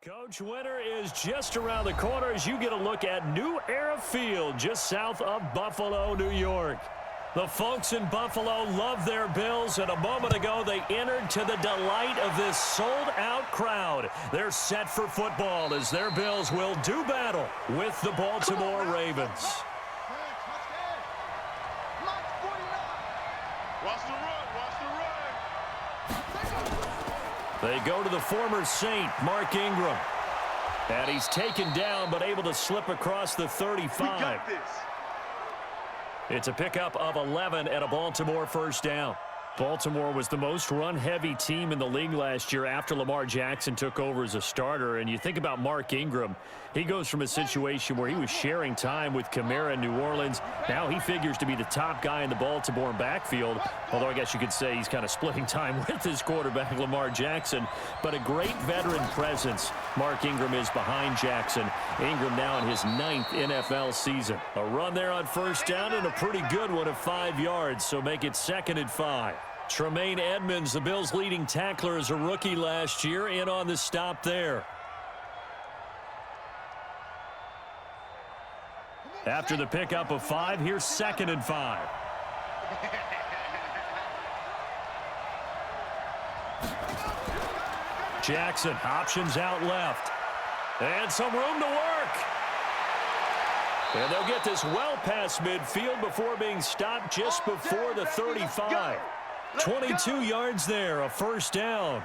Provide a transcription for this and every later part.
Coach, winter is just around the corner as you get a look at New Era Field just south of Buffalo, New York. The folks in Buffalo love their Bills, and a moment ago they entered to the delight of this sold-out crowd. They're set for football as their Bills will do battle with the Baltimore Ravens. Watch the run, watch the run. They go to the former Saint, Mark Ingram. And he's taken down but able to slip across the 35. We got this. It's a pickup of 11 and a Baltimore first down. Baltimore was the most run-heavy team in the league last year after Lamar Jackson took over as a starter. And you think about Mark Ingram, he goes from a situation where he was sharing time with Kamara in New Orleans. Now he figures to be the top guy in the Baltimore backfield, although I guess you could say he's kind of splitting time with his quarterback, Lamar Jackson. But a great veteran presence. Mark Ingram is behind Jackson. Ingram now in his 9th NFL season. A run there on first down and a pretty good one of 5 yards, so make it 2nd and 5. Tremaine Edmonds, the Bills' leading tackler as a rookie last year, in on the stop there. After the pickup of 5, here's 2nd and 5. Jackson, options out left. And some room to work. And they'll get this well past midfield before being stopped just before the 35. 22 yards there, a first down.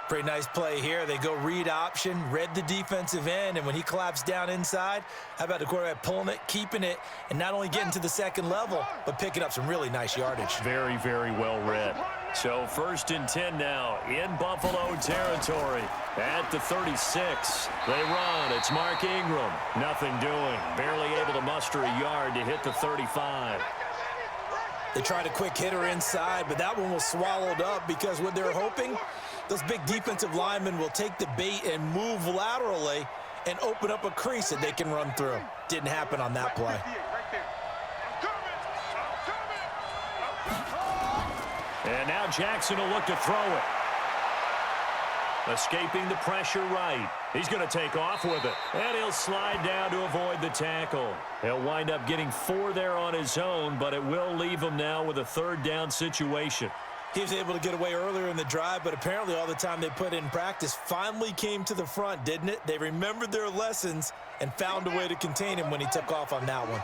Pretty nice play here. They go read option, read the defensive end, and when he collapsed down inside, how about the quarterback pulling it, keeping it, and not only getting to the second level, but picking up some really nice yardage. Very, very well read. So 1st and 10 now in Buffalo territory at the 36. They run. It's Mark Ingram. Nothing doing. Barely able to muster a yard to hit the 35. They tried a quick hitter inside, but that one was swallowed up because what they're hoping, those big defensive linemen will take the bait and move laterally and open up a crease that they can run through. Didn't happen on that play. And now Jackson will look to throw it. Escaping the pressure right. He's going to take off with it. And he'll slide down to avoid the tackle. He'll wind up getting 4 there on his own, but it will leave him now with a 3rd down situation. He was able to get away earlier in the drive, but apparently all the time they put in practice finally came to the front, didn't it? They remembered their lessons and found a way to contain him when he took off on that one.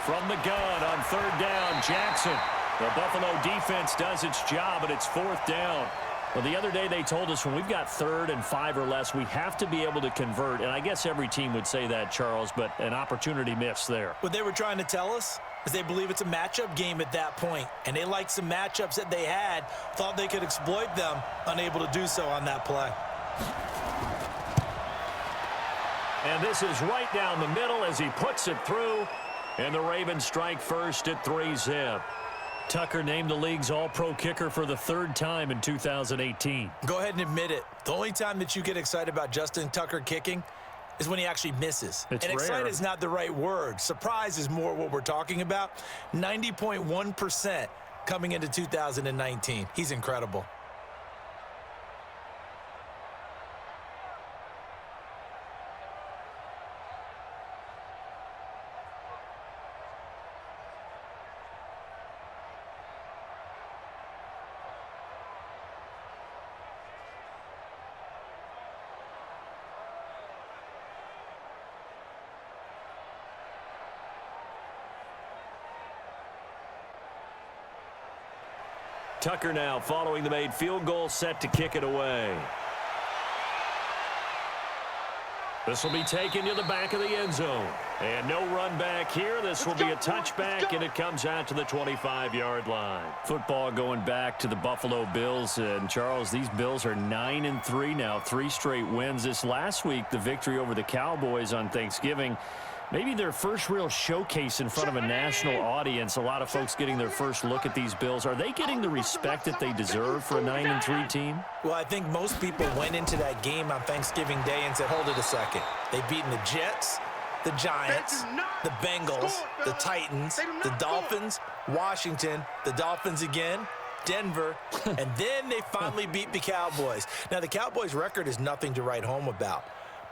From the gun on 3rd down, Jackson. The Buffalo defense does its job, and it's 4th down. Well, the other day they told us when we've got 3rd and 5 or less, we have to be able to convert. And I guess every team would say that, Charles, but an opportunity missed there. What they were trying to tell us is they believe it's a matchup game at that point, and they liked some matchups that they had, thought they could exploit them, unable to do so on that play. And this is right down the middle as he puts it through, and the Ravens strike first at 3-zip. Tucker named the league's all-pro kicker for the 3rd time in 2018. Go ahead and admit it. The only time that you get excited about Justin Tucker kicking is when he actually misses. It's and rare. Excited is not the right word. Surprise is more what we're talking about. 90.1% coming into 2019. He's incredible. Tucker now following the made field goal, set to kick it away. This will be taken to the back of the end zone. And no run back here. This will be a touchback, and it comes out to the 25-yard line. Football going back to the Buffalo Bills. And, Charles, these Bills are 9-3 now, 3 straight wins. This last week, the victory over the Cowboys on Thanksgiving, maybe their first real showcase in front of a national audience. A lot of folks getting their first look at these Bills. Are they getting the respect that they deserve for a 9-3 team? Well, I think most people went into that game on Thanksgiving Day and said, hold it a second. They've beaten the Jets, the Giants, the Bengals, the Titans, the Dolphins, Washington, the Dolphins again. Denver, and then they finally beat the Cowboys. Now, the Cowboys' record is nothing to write home about,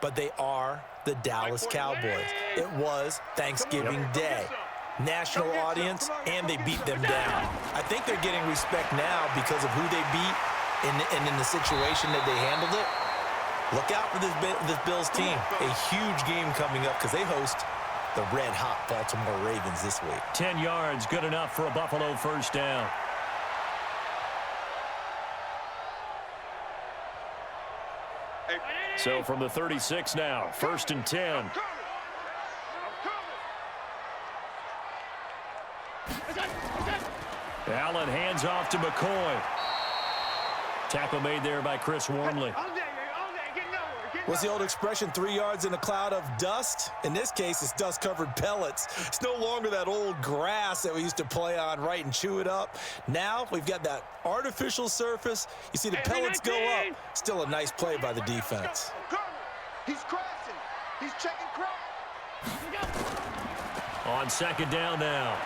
but they are the Dallas Cowboys. It was Thanksgiving Day. National audience, and they beat them down. I think they're getting respect now because of who they beat and in the situation that they handled it. Look out for this Bills team. A huge game coming up because they host the red-hot Baltimore Ravens this week. 10 yards, good enough for a Buffalo first down. So from the 36 now, 1st and 10. Allen hands off to McCoy. Tackle made there by Chris Wormley. What's the old expression, 3 yards in a cloud of dust? In this case, it's dust-covered pellets. It's no longer that old grass that we used to play on, right, and chew it up. Now we've got that artificial surface. You see the pellets go up. Still a nice play by the defense. He's crashing. He's checking crash. On 2nd down now.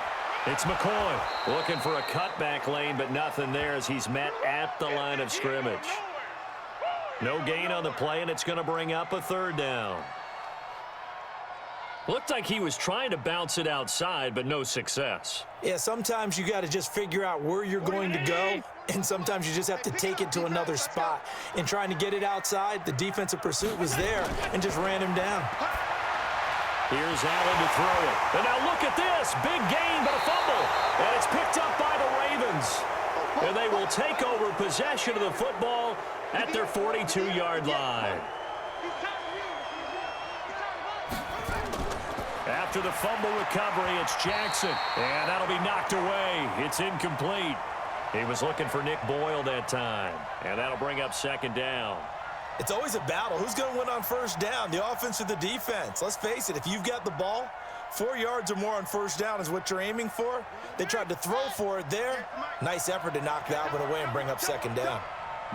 It's McCoy looking for a cutback lane, but nothing there as he's met at the line of scrimmage. No gain on the play, and it's going to bring up a 3rd down. Looked like he was trying to bounce it outside, but no success. Yeah, sometimes you got to just figure out where you're going to go, and sometimes you just have to take it to another spot. In trying to get it outside, the defensive pursuit was there and just ran him down. Here's Allen to throw it. And now look at this. Big gain, but a fumble. And it's picked up by the Ravens. And they will take over possession of the football at their 42-yard line. After the fumble recovery, it's Jackson. And that'll be knocked away. It's incomplete. He was looking for Nick Boyle that time. And that'll bring up 2nd down. It's always a battle. Who's going to win on 1st down, the offense or the defense? Let's face it, if you've got the ball, 4 yards or more on 1st down is what you're aiming for. They tried to throw for it there. Nice effort to knock that one away and bring up 2nd down.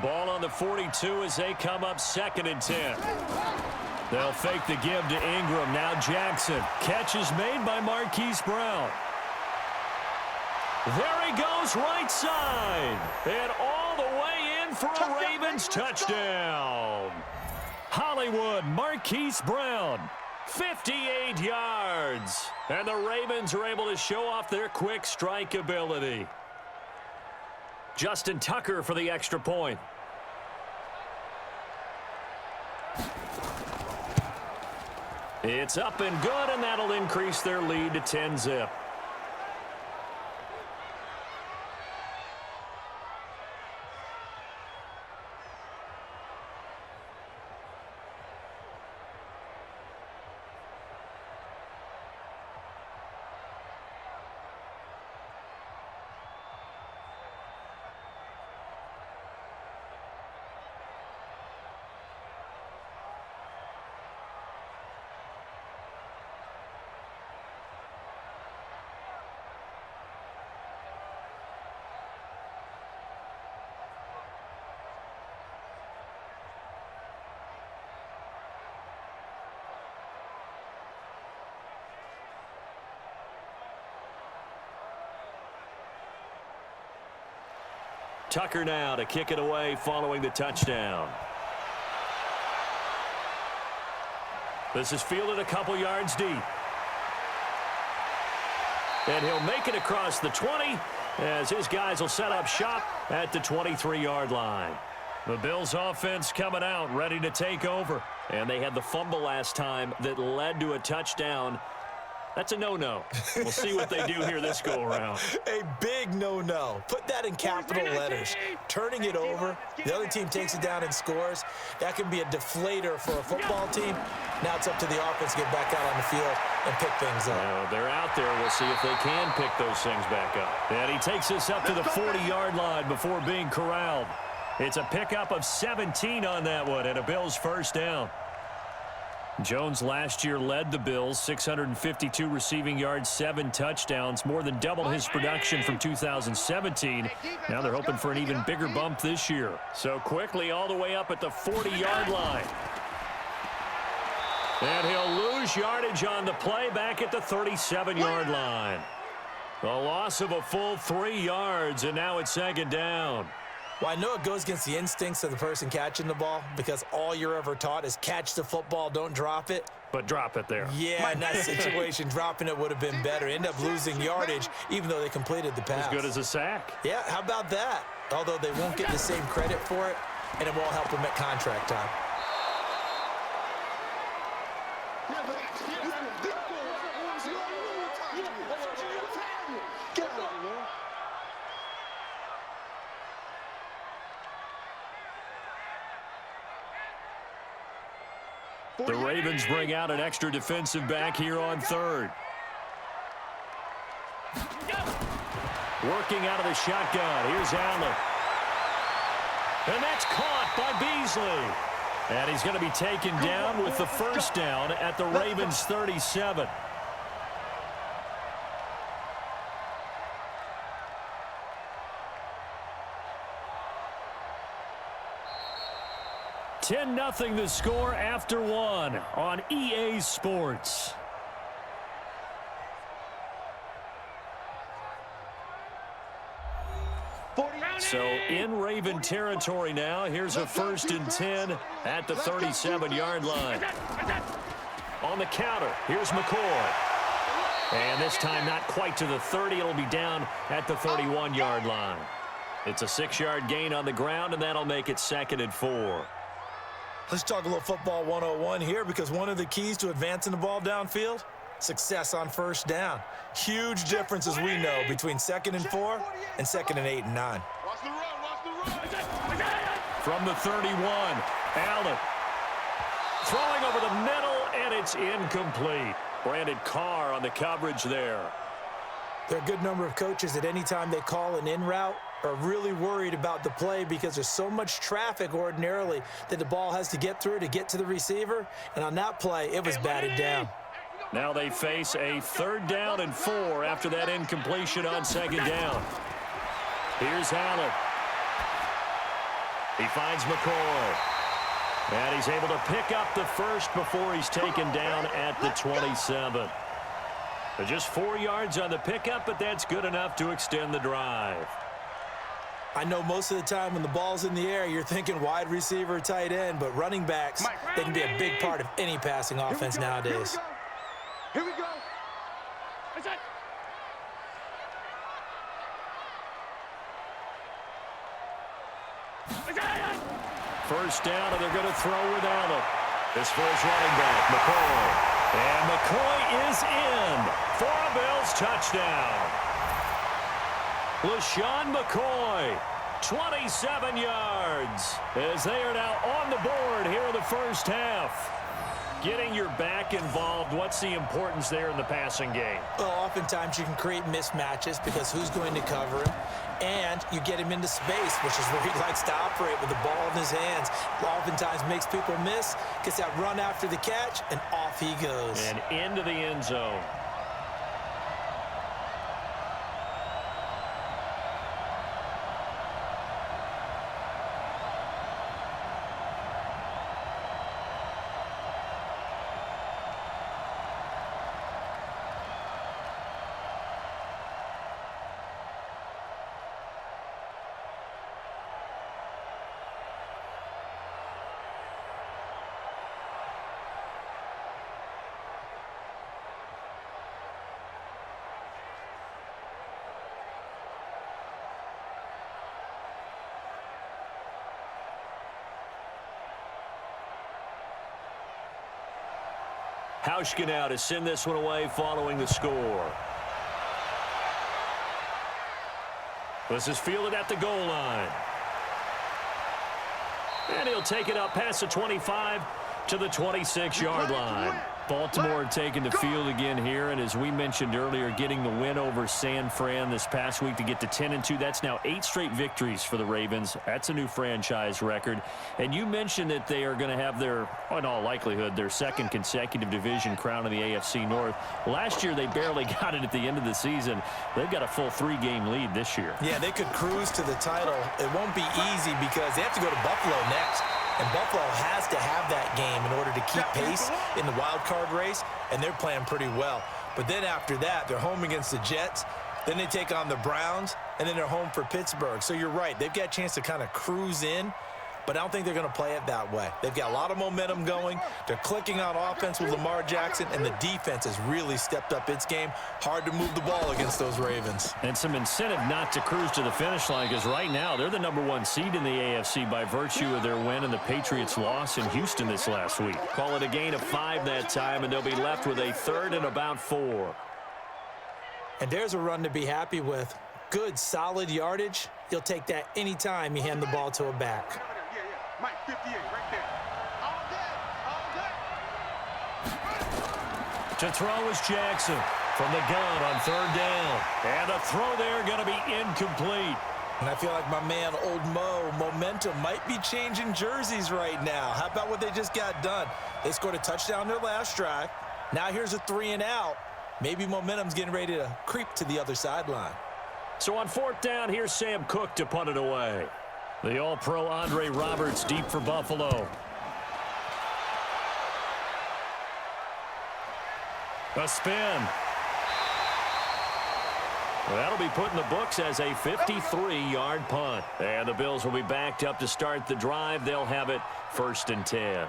Ball on the 42 as they come up 2nd and 10. They'll fake the give to Ingram. Now Jackson. Catch is made by Marquise Brown. There he goes right side. And all the way in for a Ravens touchdown. Hollywood, Marquise Brown, 58 yards. And the Ravens are able to show off their quick strike ability. Justin Tucker for the extra point. It's up and good, and that'll increase their lead to 10-zip. Tucker now to kick it away following the touchdown. This is fielded a couple yards deep. And he'll make it across the 20 as his guys will set up shop at the 23-yard line. The Bills offense coming out, ready to take over. And they had the fumble last time that led to a touchdown. That's a no-no. We'll see what they do here this go-around. A big no-no. Put that in capital letters. Turning it over, the other team takes it down and scores. That can be a deflator for a football team. Now it's up to the offense to get back out on the field and pick things up. Well, they're out there. We'll see if they can pick those things back up. And he takes us up to the 40-yard line before being corralled. It's a pickup of 17 on that one and a Bills first down. Jones last year led the Bills, 652 receiving yards, 7 touchdowns, more than double his production from 2017. Now they're hoping for an even bigger bump this year. So quickly all the way up at the 40-yard line. And he'll lose yardage on the play back at the 37-yard line. A loss of a full 3 yards, and now it's second down. Well, I know it goes against the instincts of the person catching the ball because all you're ever taught is catch the football, don't drop it. But drop it there. Yeah, in that situation, dropping it would have been better. End up losing yardage, even though they completed the pass. As good as a sack. Yeah, how about that? Although they won't get the same credit for it, and it won't help them at contract time. The Ravens bring out an extra defensive back here on third. Working out of the shotgun. Here's Allen. And that's caught by Beasley. And he's going to be taken down with the first down at the Ravens 37. (10-0) the score after one on EA Sports. So in Raven territory now. Here's a 1st and 10 at the 37-yard line. On the counter, here's McCoy. And this time not quite to the 30. It'll be down at the 31-yard line. It's a 6-yard gain on the ground, and that'll make it 2nd and 4. Let's talk a little football 101 here, because one of the keys to advancing the ball downfield, success on first down. Huge difference, as we know, between 2nd and 4 and 2nd and 8 and 9. From the 31, Allen throwing over the middle, and it's incomplete. Brandon Carr on the coverage there. There are a good number of coaches that any time they call an in route are really worried about the play, because there's so much traffic ordinarily that the ball has to get through to get to the receiver. And on that play, it was batted down. Now they face a 3rd down and 4 after that incompletion on 2nd down. Here's Allen. He finds McCoy. And he's able to pick up the first before he's taken down at the 27. Just 4 yards on the pickup, but that's good enough to extend the drive. I know most of the time when the ball's in the air, you're thinking wide receiver, tight end, but running backs, they can be a big part of any passing offense nowadays. Here we go. First down, and they're going to throw with Allen. This for his running back, McCoy. And McCoy is in for a Bills touchdown. LaShawn McCoy, 27 yards, as they are now on the board here in the first half. Getting your back involved, what's the importance there in the passing game? Well, oftentimes you can create mismatches because who's going to cover him, and you get him into space, which is where he likes to operate with the ball in his hands. Oftentimes makes people miss, gets that run after the catch, and off he goes. And into the end zone. Hauschka now to send this one away following the score. This is fielded at the goal line. And he'll take it up past the 25 to the 26-yard line. Baltimore taking the field again here, and as we mentioned earlier, getting the win over San Fran this past week to get to 10-2. That's now 8 straight victories for the Ravens. That's a new franchise record. And you mentioned that they are going to have their, in all likelihood, their 2nd consecutive division crown in the AFC North. Last year, they barely got it at the end of the season. They've got a full 3-game lead this year. Yeah, they could cruise to the title. It won't be easy because they have to go to Buffalo next. And Buffalo has to have that game in order to keep pace in the wild card race, and they're playing pretty well. But then after that, they're home against the Jets, Then they take on the Browns, and then they're home for Pittsburgh. So you're right. They've got a chance to kind of cruise in, but I don't think they're going to play it that way. They've got a lot of momentum going. They're clicking on offense with Lamar Jackson, and the defense has really stepped up its game. Hard to move the ball against those Ravens. And some incentive not to cruise to the finish line, because right now they're the #1 seed in the AFC by virtue of their win and the Patriots' loss in Houston this last week. Call it a gain of 5 that time, and they'll be left with a 3rd and about 4. And there's a run to be happy with. Good, solid yardage. You'll take that anytime you hand the ball to a back. Mike, 58, right there. All day. To throw is Jackson from the gun on 3rd down. And the throw there going to be incomplete. And I feel like my man, Old Mo, momentum might be changing jerseys right now. How about what they just got done? They scored a touchdown their last drive. Now here's a 3 and out. Maybe momentum's getting ready to creep to the other sideline. So on 4th down, here's Sam Cook to punt it away. The All-Pro Andre Roberts deep for Buffalo. A spin. Well, that'll be put in the books as a 53-yard punt. And the Bills will be backed up to start the drive. They'll have it 1st and 10.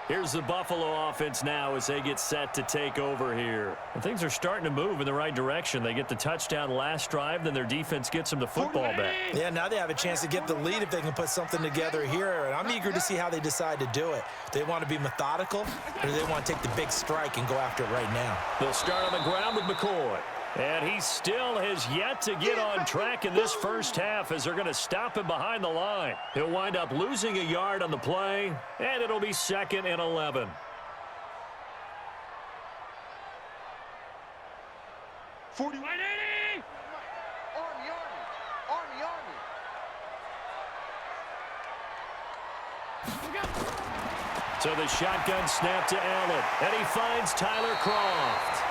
Here's the Buffalo offense now as they get set to take over here. And things are starting to move in the right direction. They get the touchdown last drive, then their defense gets them the football back. Yeah, now they have a chance to get the lead if they can put something together here. And I'm eager to see how they decide to do it. Do they want to be methodical, or do they want to take the big strike and go after it right now? They'll start on the ground with McCoy. And he still has yet to get on track in this first half as they're going to stop him behind the line. He'll wind up losing a yard on the play, and it'll be 2nd and 11. Army. So the shotgun snap to Allen, and he finds Tyler Kroft.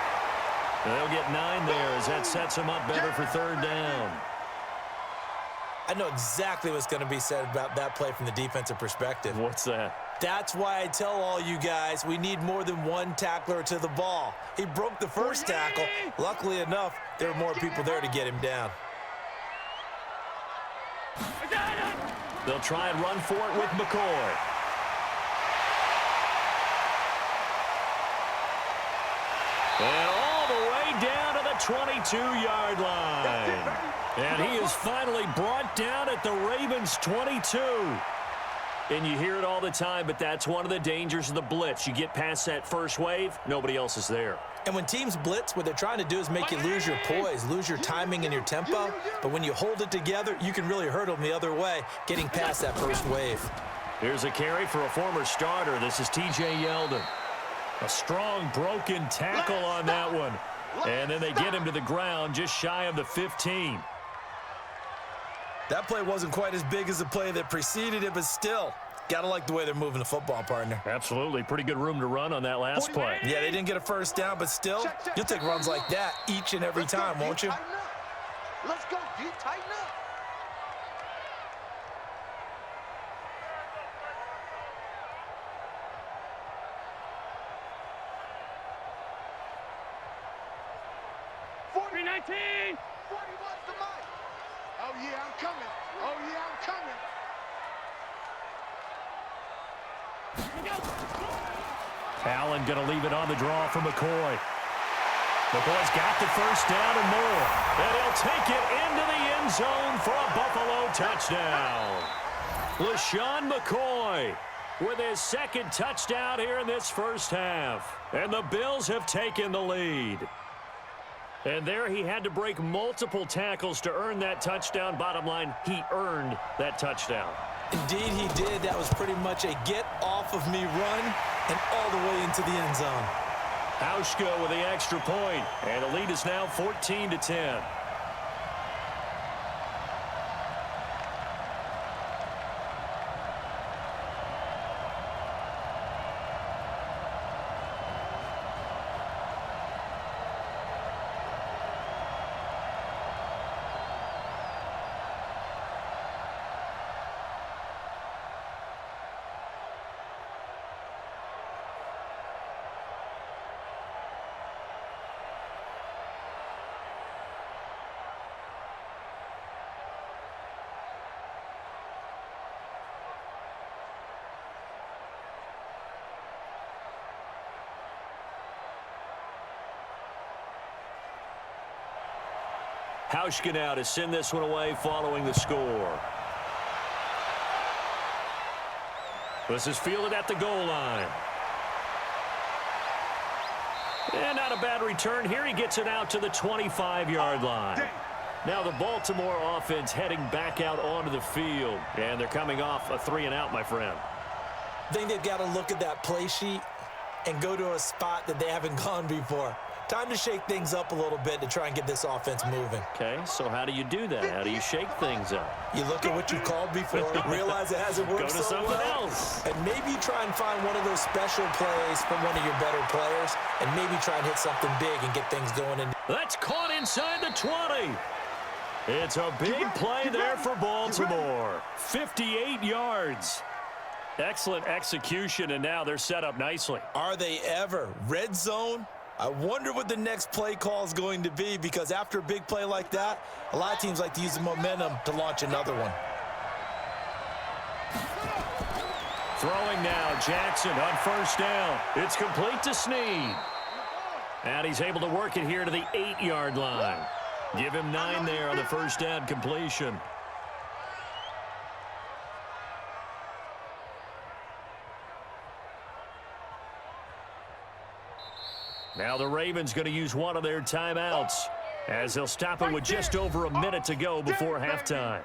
They'll get 9 there as that sets him up better for 3rd down. I know exactly what's going to be said about that play from the defensive perspective. What's that? That's why I tell all you guys we need more than one tackler to the ball. He broke the first tackle. Luckily enough, there were more people there to get him down. They'll try and run for it with McCoy. And all the way down to the 22-yard line. And he is finally brought down at the Ravens' 22. And you hear it all the time, but that's one of the dangers of the blitz. You get past that first wave, nobody else is there. And when teams blitz, what they're trying to do is make you lose your poise, lose your timing and your tempo. But when you hold it together, you can really hurt them the other way, getting past that first wave. Here's a carry for a former starter. This is T.J. Yeldon. A strong broken tackle on that one. And then they get him to the ground just shy of the 15. That play wasn't quite as big as the play that preceded it, but still, gotta like the way they're moving the football, partner. Absolutely. Pretty good room to run on that last play. Yeah, they didn't get a first down, but still, you'll take runs like that each and every time, won't you? Let's go, D. Tighten up. Oh, yeah, I'm coming. Oh, yeah, I'm coming. Allen going to leave it on the draw for McCoy. McCoy's got the first down and more. And he'll take it into the end zone for a Buffalo touchdown. LaShawn McCoy with his 2nd touchdown here in this first half. And the Bills have taken the lead. And there he had to break multiple tackles to earn that touchdown. Bottom line, he earned that touchdown. Indeed he did. That was pretty much a get-off-of-me run and all the way into the end zone. Hauschka with the extra point, and the lead is now 14-10. Hauschka now to send this one away following the score. This is fielded at the goal line. And not a bad return here. He gets it out to the 25-yard line. Now the Baltimore offense heading back out onto the field. And they're coming off a 3-and-out, my friend. I think they've got to look at that play sheet and go to a spot that they haven't gone before. Time to shake things up a little bit to try and get this offense moving. Okay, so how do you do that? How do you shake things up? You look at what you called before, realize it hasn't worked Go to so something well, else. and maybe try and find one of those special plays from one of your better players, and maybe try and hit something big and get things going. That's caught inside the 20. It's a big play there for Baltimore. 58 yards. Excellent execution, and now they're set up nicely. Are they ever? Red zone? I wonder what the next play call is going to be, because after a big play like that, a lot of teams like to use the momentum to launch another one. Throwing now, Jackson on first down. It's complete to Snead. And he's able to work it here to the 8-yard line. Give him 9 there on the first down completion. Now the Ravens going to use one of their timeouts as they'll stop it with just over a minute to go before halftime.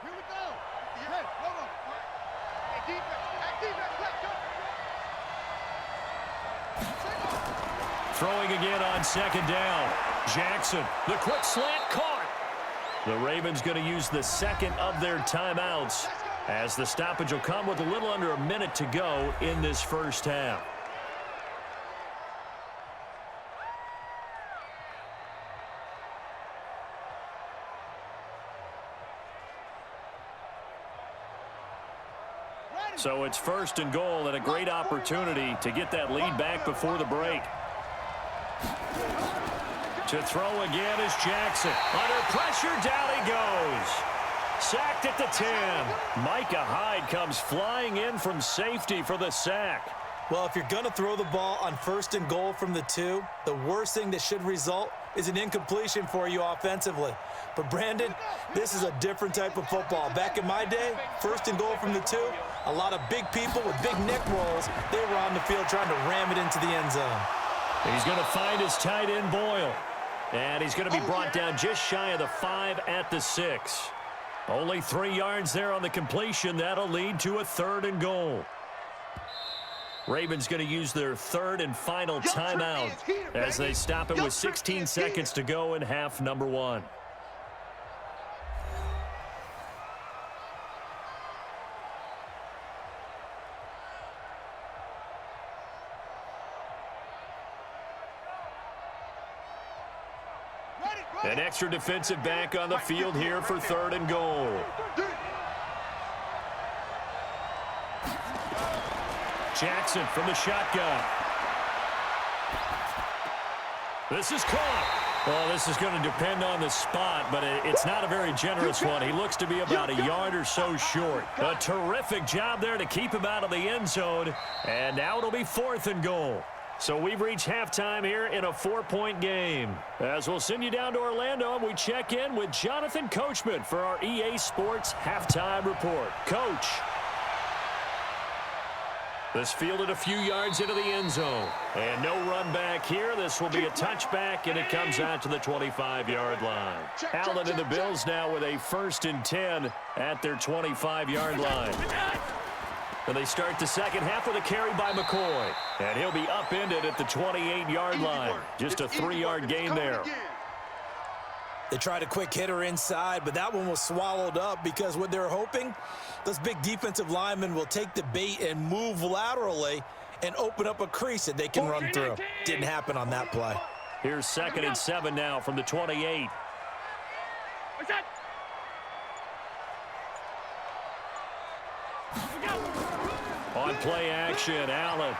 Here we go. Hey, hold on. Hey, defense, let's go. Throwing again on second down. Jackson, the quick slant caught. The Ravens going to use the second of their timeouts as the stoppage will come with a little under a minute to go in this first half. So it's first and goal and a great opportunity to get that lead back before the break. To throw again is Jackson. Under pressure, down he goes. Sacked at the 10. Micah Hyde comes flying in from safety for the sack. Well, if you're going to throw the ball on first and goal from the 2, the worst thing that should result is an incompletion for you offensively. But, Brandon, this is a different type of football. Back in my day, first and goal from the 2, a lot of big people with big neck rolls, they were on the field trying to ram it into the end zone. He's going to find his tight end, Boyle. And he's going to be brought down just shy of the 5 at the 6. Only 3 yards there on the completion. That'll lead to a 3rd and goal. Ravens going to use their 3rd and final timeout as they stop it with 16 seconds to go in half number 1. An extra defensive back on the field here for 3rd and goal. Jackson from the shotgun. This is caught. Well, this is going to depend on the spot, but it's not a very generous one. He looks to be about a yard or so short. A terrific job there to keep him out of the end zone. And now it'll be 4th and goal. So we've reached halftime here in a 4-point game. As we'll send you down to Orlando, and we check in with Jonathan Coachman for our EA Sports Halftime Report. Coach. This fielded a few yards into the end zone. And no run back here. This will be a touchback, and it comes out to the 25-yard line. Allen and the Bills now with a 1st and 10 at their 25-yard line. And they start the second half with a carry by McCoy. And he'll be upended at the 28-yard line. Just a 3-yard gain there. They tried a quick hitter inside, but that one was swallowed up because what they're hoping, those big defensive linemen will take the bait and move laterally and open up a crease that they can run through. Didn't happen on that play. Here's 2nd and 7 now from the 28. On play action, Allen.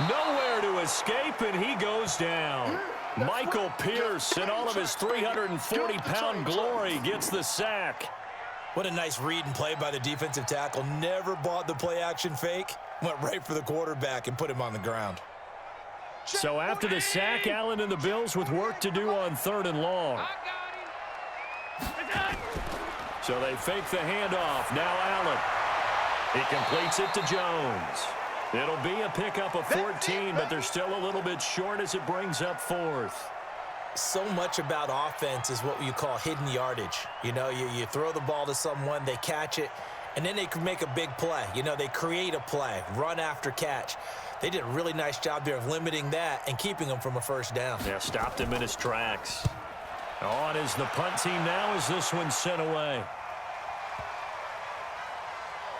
Nowhere to escape, and he goes down. Michael Pierce, in all of his 340-pound glory, gets the sack. What a nice read and play by the defensive tackle. Never bought the play-action fake. Went right for the quarterback and put him on the ground. So after the sack, Allen and the Bills with work to do on 3rd and long. So they fake the handoff. Now Allen. He completes it to Jones. It'll be a pickup of 14, but they're still a little bit short as it brings up 4th. So much about offense is what you call hidden yardage. You know, you throw the ball to someone, they catch it, and then they can make a big play. You know, they create a play, run after catch. They did a really nice job there of limiting that and keeping him from a first down. Yeah, stopped him in his tracks. On is the punt team now as this one's sent away.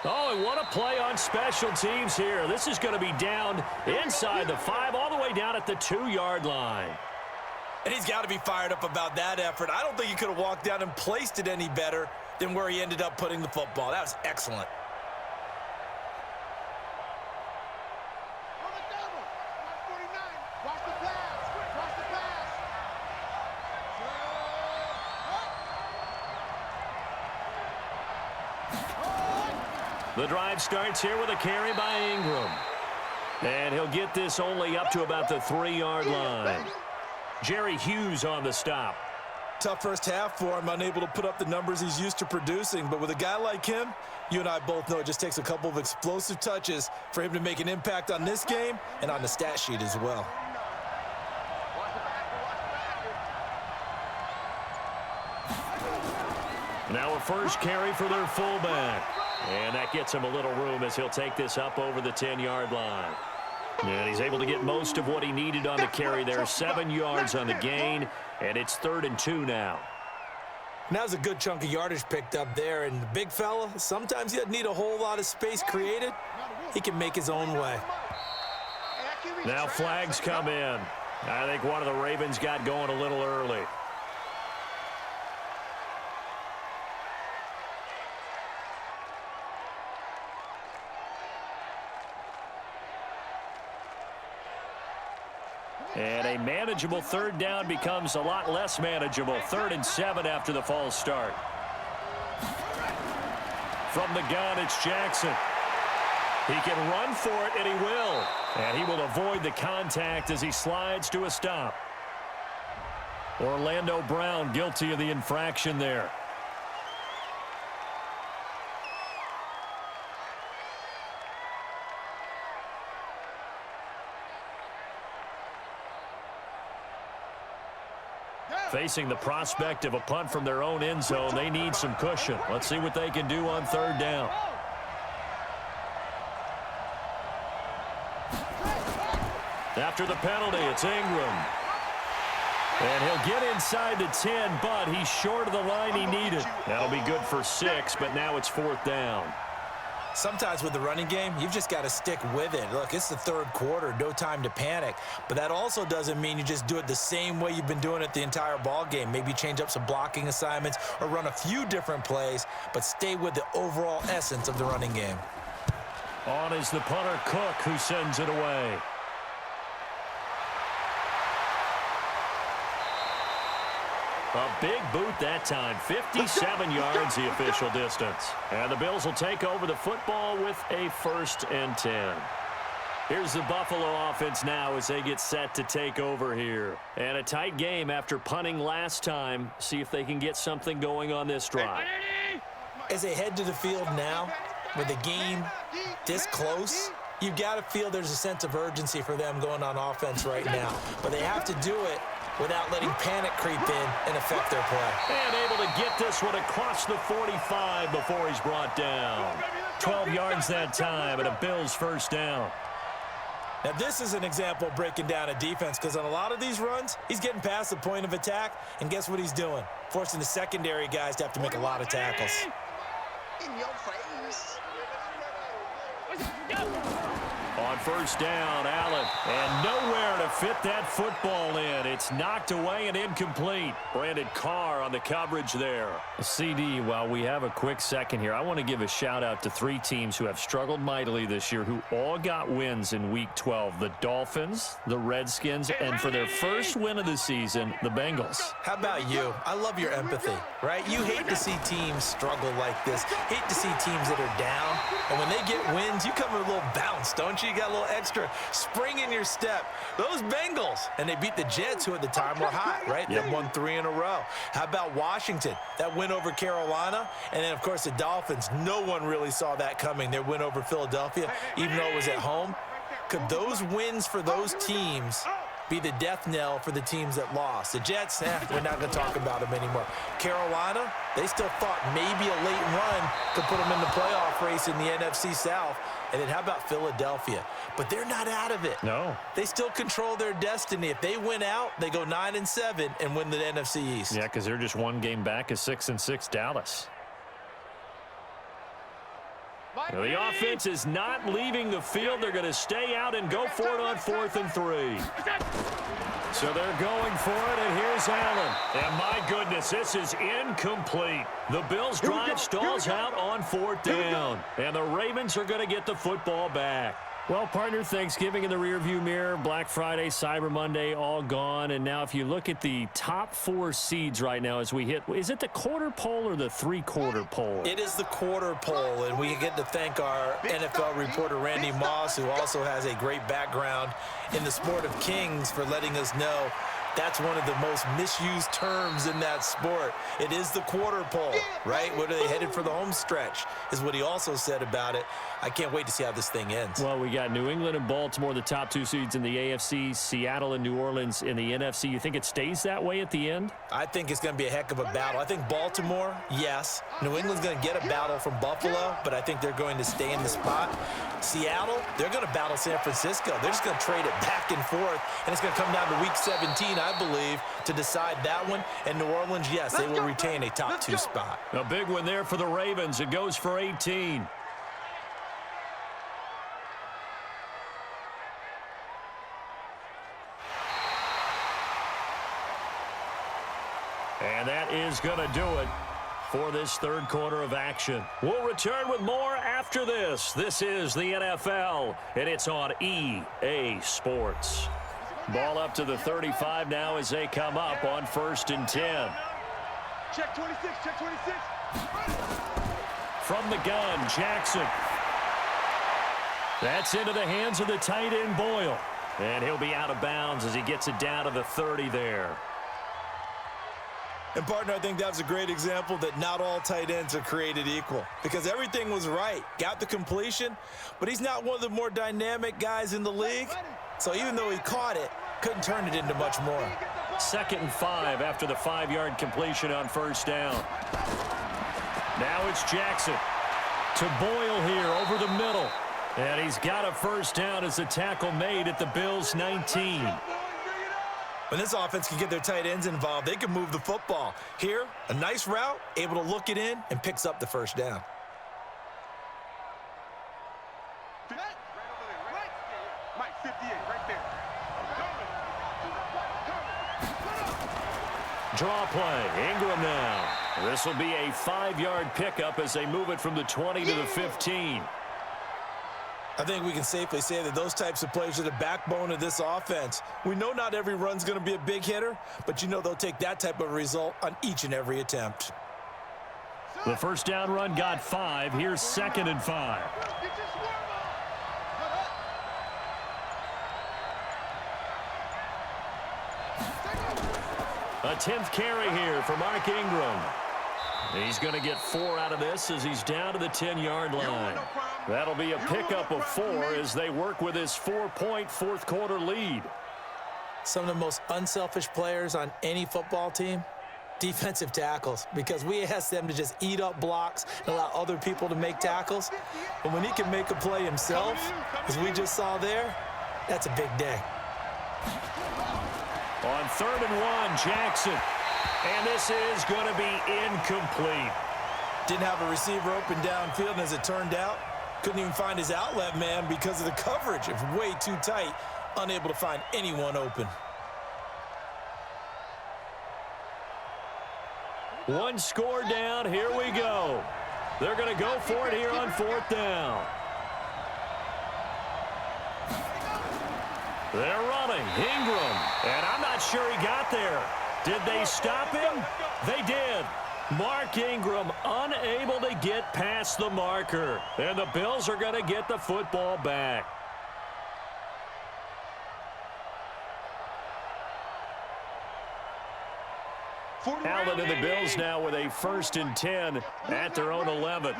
Oh, and what a play on special teams here. This is going to be down inside the 5, all the way down at the 2-yard line. And he's got to be fired up about that effort. I don't think he could have walked down and placed it any better than where he ended up putting the football. That was excellent. On the double. 49. Watch the pass. Watch the pass. The drive starts here with a carry by Ingram. And he'll get this only up to about the 3-yard line. Jerry Hughes on the stop. Tough first half for him, unable to put up the numbers he's used to producing. But with a guy like him, you and I both know it just takes a couple of explosive touches for him to make an impact on this game and on the stat sheet as well. Now a first carry for their fullback. And that gets him a little room as he'll take this up over the 10-yard line. And he's able to get most of what he needed on the carry there. 7 yards on the gain, and it's 3rd and 2 now. Now's a good chunk of yardage picked up there, and the big fella, sometimes he doesn't need a whole lot of space created. He can make his own way. Now flags come in. I think one of the Ravens got going a little early. And a manageable 3rd down becomes a lot less manageable. 3rd and 7 after the false start. From the gun, it's Jackson. He can run for it, and he will. And he will avoid the contact as he slides to a stop. Orlando Brown guilty of the infraction there. Facing the prospect of a punt from their own end zone, they need some cushion. Let's see what they can do on 3rd down. After the penalty, it's Ingram. And he'll get inside the 10, but he's short of the line he needed. That'll be good for 6, but now it's 4th down. Sometimes with the running game, you've just got to stick with it. Look, it's the 3rd quarter, no time to panic. But that also doesn't mean you just do it the same way you've been doing it the entire ball game. Maybe change up some blocking assignments or run a few different plays, but stay with the overall essence of the running game. On is the punter, Cook, who sends it away. A big boot that time, 57 yards the official distance. And the Bills will take over the football with a 1st and 10. Here's the Buffalo offense now as they get set to take over here. And a tight game after punting last time. See if they can get something going on this drive. As they head to the field now, with the game this close, you've got to feel there's a sense of urgency for them going on offense right now. But they have to do it without letting panic creep in and affect their play. And able to get this one across the 45 before he's brought down. 12 yards that time and a Bills 1st down. Now this is an example of breaking down a defense, because on a lot of these runs, he's getting past the point of attack, and guess what he's doing? Forcing the secondary guys to have to make a lot of tackles. In your face. On first down, Allen. And nowhere to fit that football in. It's knocked away and incomplete. Brandon Carr on the coverage there. CD, while we have a quick second here, I want to give a shout-out to 3 teams who have struggled mightily this year who all got wins in Week 12. The Dolphins, the Redskins, and for their first win of the season, the Bengals. How about you? I love your empathy, right? You hate to see teams struggle like this. Hate to see teams that are down. And when they get wins, you come with a little bounce, don't you? You got a little extra spring in your step. Those Bengals, and they beat the Jets, who at the time were hot, right? They won 3 in a row. How about Washington? That win over Carolina. And then, of course, the Dolphins. No one really saw that coming. Their win over Philadelphia, even though it was at home. Could those wins for those teams be the death knell for the teams that lost? The Jets, we're not going to talk about them anymore. Carolina, they still thought maybe a late run could put them in the playoff race in the NFC South. And then how about Philadelphia? But they're not out of it. No. They still control their destiny. If they win out, they go 9-7 and win the NFC East. Yeah, because they're just one game back of 6-6 Dallas. Now, the offense is not leaving the field. They're going to stay out and go for it on 4th and 3. So they're going for it, and here's Allen. And my goodness, this is incomplete. The Bills' drive stalls out on 4th down. And the Ravens are going to get the football back. Well, partner, Thanksgiving in the rearview mirror, Black Friday, Cyber Monday, all gone. And now if you look at the top 4 seeds right now as we hit, is it the quarter pole or the 3/4 pole? It is the quarter pole, and we get to thank our NFL reporter, Randy Moss, who also has a great background in the sport of kings, for letting us know that's one of the most misused terms in that sport. It is the quarter pole, right? What are they headed for the home stretch is what he also said about it. I can't wait to see how this thing ends. Well, we got New England and Baltimore, the top 2 seeds in the AFC, Seattle and New Orleans in the NFC. You think it stays that way at the end? I think it's going to be a heck of a battle. I think Baltimore, yes. New England's going to get a battle from Buffalo, but I think they're going to stay in the spot. Seattle, they're going to battle San Francisco. They're just going to trade it back and forth, and it's going to come down to Week 17, I believe, to decide that one. And New Orleans, yes, they will retain a top 2 spot. A big one there for the Ravens. It goes for 18. And that is going to do it for this 3rd quarter of action. We'll return with more after this. This is the NFL, and it's on EA Sports. Ball up to the 35 now as they come up on 1st and 10. Check 26, check 26. From the gun, Jackson. That's into the hands of the tight end, Boyle. And he'll be out of bounds as he gets it down to the 30 there. And, partner, I think that's a great example that not all tight ends are created equal, because everything was right. Got the completion, but he's not one of the more dynamic guys in the league. So even though he caught it, couldn't turn it into much more. 2nd and 5 after the 5-yard completion on 1st down. Now it's Jackson to Boyle here over the middle. And he's got a 1st down as the tackle made at the Bills' 19. When this offense can get their tight ends involved, they can move the football. Here, a nice route, able to look it in, and picks up the 1st down. Mike, 58, right there. Draw play, Ingram now. This will be a 5-yard pickup as they move it from the 20 to the 15. I think we can safely say that those types of plays are the backbone of this offense. We know not every run's going to be a big hitter, but you know they'll take that type of result on each and every attempt. The 1st down run got 5. Here's 2nd and 5. A 10th carry here for Mark Ingram. He's going to get 4 out of this as he's down to the 10-yard line. That'll be a pickup of 4 as they work with his 4-point 4th quarter lead. Some of the most unselfish players on any football team, defensive tackles, because we ask them to just eat up blocks and allow other people to make tackles. But when he can make a play himself, as we just saw there, that's a big day. On 3rd and 1, Jackson. And this is going to be incomplete. Didn't have a receiver open downfield, and as it turned out, Couldn't even find his outlet man because of the coverage. It was way too tight, unable to find anyone open. One score down, here we go. They're going to go for it here on 4th down. They're running. Ingram. And I'm not sure he got there. Did they stop him? They did. Mark Ingram unable to get past the marker. And the Bills are going to get the football back. Allen and the Bills now with a 1st and 10 at their own 11.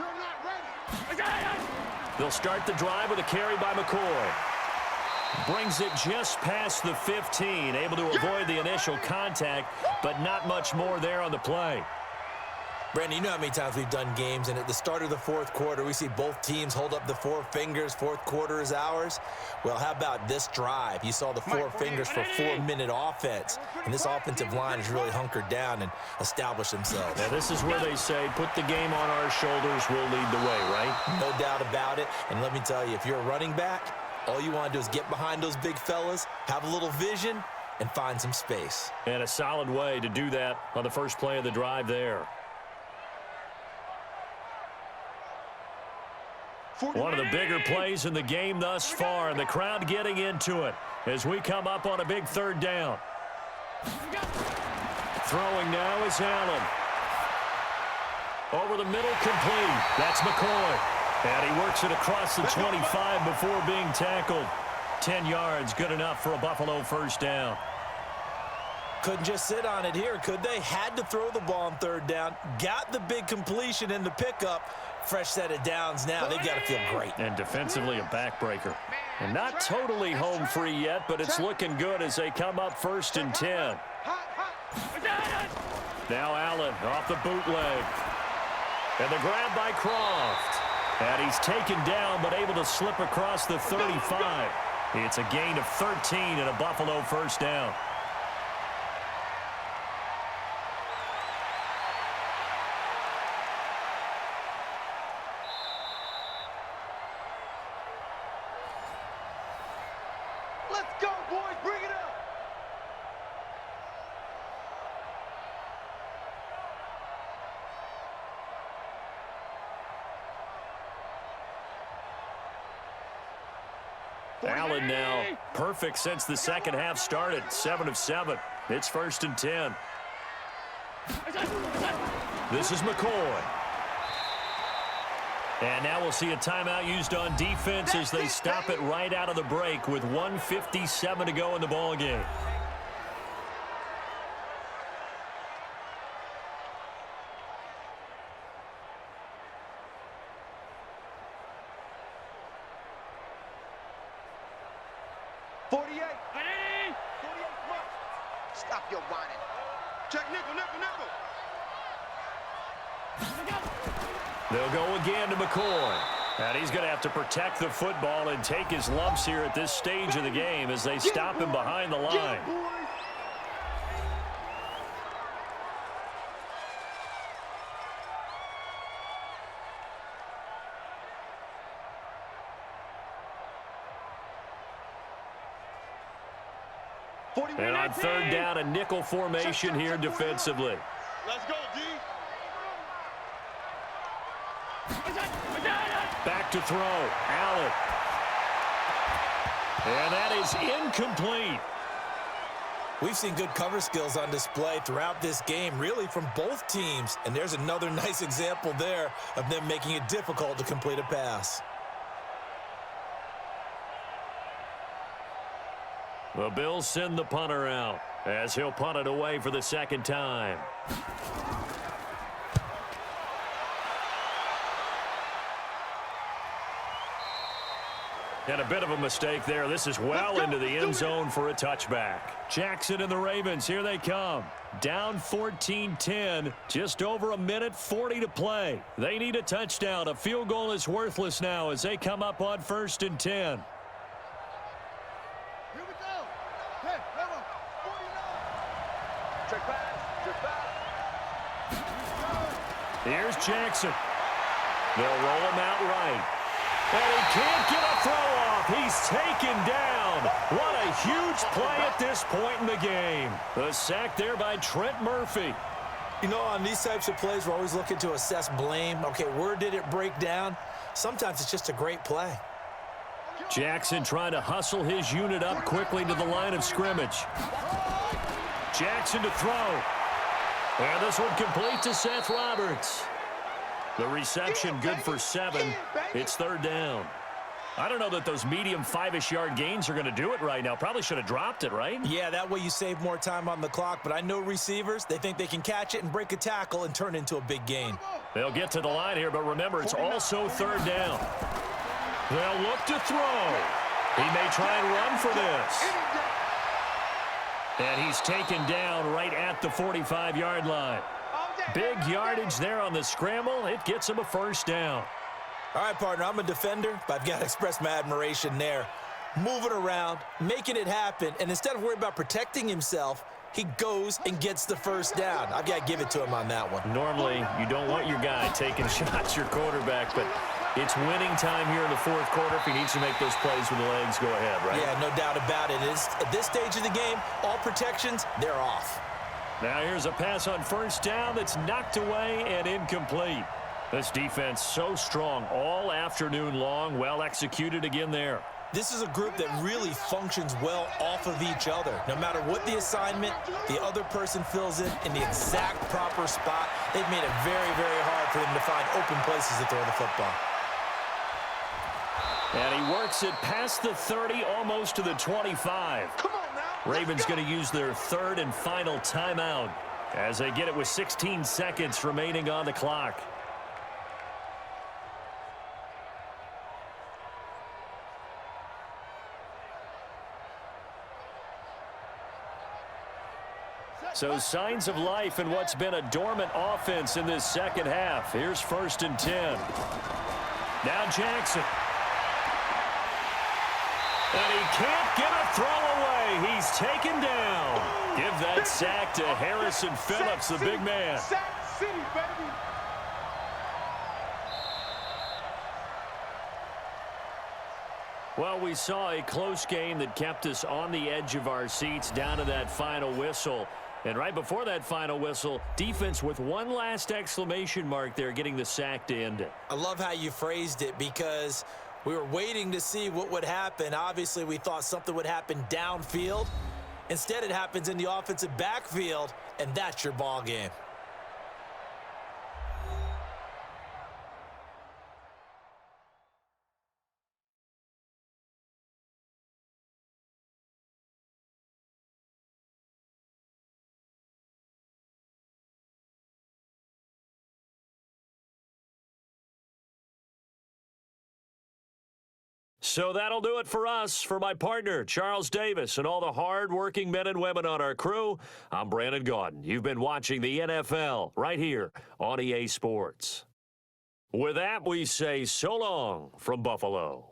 They'll start the drive with a carry by McCoy. Brings it just past the 15, able to avoid the initial contact, but not much more there on the play. Brandon, you know how many times we've done games, and at the start of the 4th quarter, we see both teams hold up the 4 fingers, 4th quarter is ours. Well, how about this drive? You saw the 4 fingers for 4-minute offense, and this offensive line has really hunkered down and established themselves. Now, this is where they say, put the game on our shoulders, we'll lead the way, right? No doubt about it, and let me tell you, if you're a running back, all you want to do is get behind those big fellas, have a little vision, and find some space. And a solid way to do that on the first play of the drive there. One of the bigger plays in the game thus far, and the crowd getting into it as we come up on a big 3rd down. Throwing now is Allen. Over the middle, complete. That's McCoy. And he works it across the 25 before being tackled. 10 yards, good enough for a Buffalo 1st down. Couldn't just sit on it here, could they? Had to throw the ball on 3rd down. Got the big completion in the pickup. Fresh set of downs now. They've got to feel great. And defensively a backbreaker. And not totally home free yet, but it's looking good as they come up 1st and 10. Now Allen off the bootleg. And the grab by Croft. And he's taken down but able to slip across the 35. It's a gain of 13 and a Buffalo 1st down. Let's go, boys. Bring it up. Allen now perfect since the second half started. 7 of 7. It's 1st and 10. This is McCoy. And now we'll see a timeout used on defense as they stop it right out of the break with 1:57 to go in the ball game. Stop your whining. Check nickel, nickel, nickel. They'll go again to McCoy. And he's going to have to protect the football and take his lumps here at this stage of the game as they stop him behind the line. And on 3rd down, a nickel formation here defensively. Let's go, D. Back to throw. Allen. And that is incomplete. We've seen good cover skills on display throughout this game, really from both teams. And there's another nice example there of them making it difficult to complete a pass. The Bills send the punter out as he'll punt it away for the 2nd time. And a bit of a mistake there. This is well into the end zone for a touchback. Jackson and the Ravens, here they come. Down 14-10, just over a minute 40 to play. They need a touchdown. A field goal is worthless now as they come up on 1st and 10. Here we go. Hey, level 49. Check back. Here's Jackson. They'll roll him out right. And he can't get a throw off. He's taken down. What a huge play at this point in the game. The sack there by Trent Murphy. You know, on these types of plays, we're always looking to assess blame. Okay, where did it break down? Sometimes it's just a great play. Jackson trying to hustle his unit up quickly to the line of scrimmage. Jackson to throw. And this one complete to Seth Roberts. The reception good for 7. It's third down. I don't know that those medium 5-ish yard gains are going to do it right now. Probably should have dropped it, right? Yeah, that way you save more time on the clock. But I know receivers, they think they can catch it and break a tackle and turn it into a big gain. They'll get to the line here, but remember, it's also third down. They'll look to throw. He may try and run for this. And he's taken down right at the 45-yard line. Big yardage there on the scramble. It gets him a first down. All right, partner, I'm a defender, but I've got to express my admiration there. Moving around, making it happen, and instead of worrying about protecting himself, he goes and gets the first down. I've got to give it to him on that one. Normally, you don't want your guy taking shots, your quarterback, but it's winning time here in the fourth quarter. If he needs to make those plays with the legs, go ahead, right? Yeah, no doubt about it. At this stage of the game, all protections, they're off. Now here's a pass on first down that's knocked away and incomplete. This defense so strong all afternoon long. Well executed again there. This is a group that really functions well off of each other. No matter what the assignment, the other person fills in the exact proper spot. They've made it very, very hard for them to find open places to throw the football. And he works it past the 30, almost to the 25. Come on now. Ravens going to use their third and final timeout as they get it with 16 seconds remaining on the clock. So signs of life in what's been a dormant offense in this second half. Here's 1st and 10. Now Jackson. And he can't get a throw away. He's taken down. Give that sack to Harrison Phillips, the big man. Sack City, baby. Well, we saw a close game that kept us on the edge of our seats down to that final whistle. And right before that final whistle, defense with one last exclamation mark there, getting the sack to end it. I love how you phrased it because we were waiting to see what would happen. Obviously, we thought something would happen downfield. Instead, it happens in the offensive backfield, and that's your ball game. So that'll do it for us. For my partner, Charles Davis, and all the hard-working men and women on our crew, I'm Brandon Gaudin. You've been watching the NFL right here on EA Sports. With that, we say so long from Buffalo.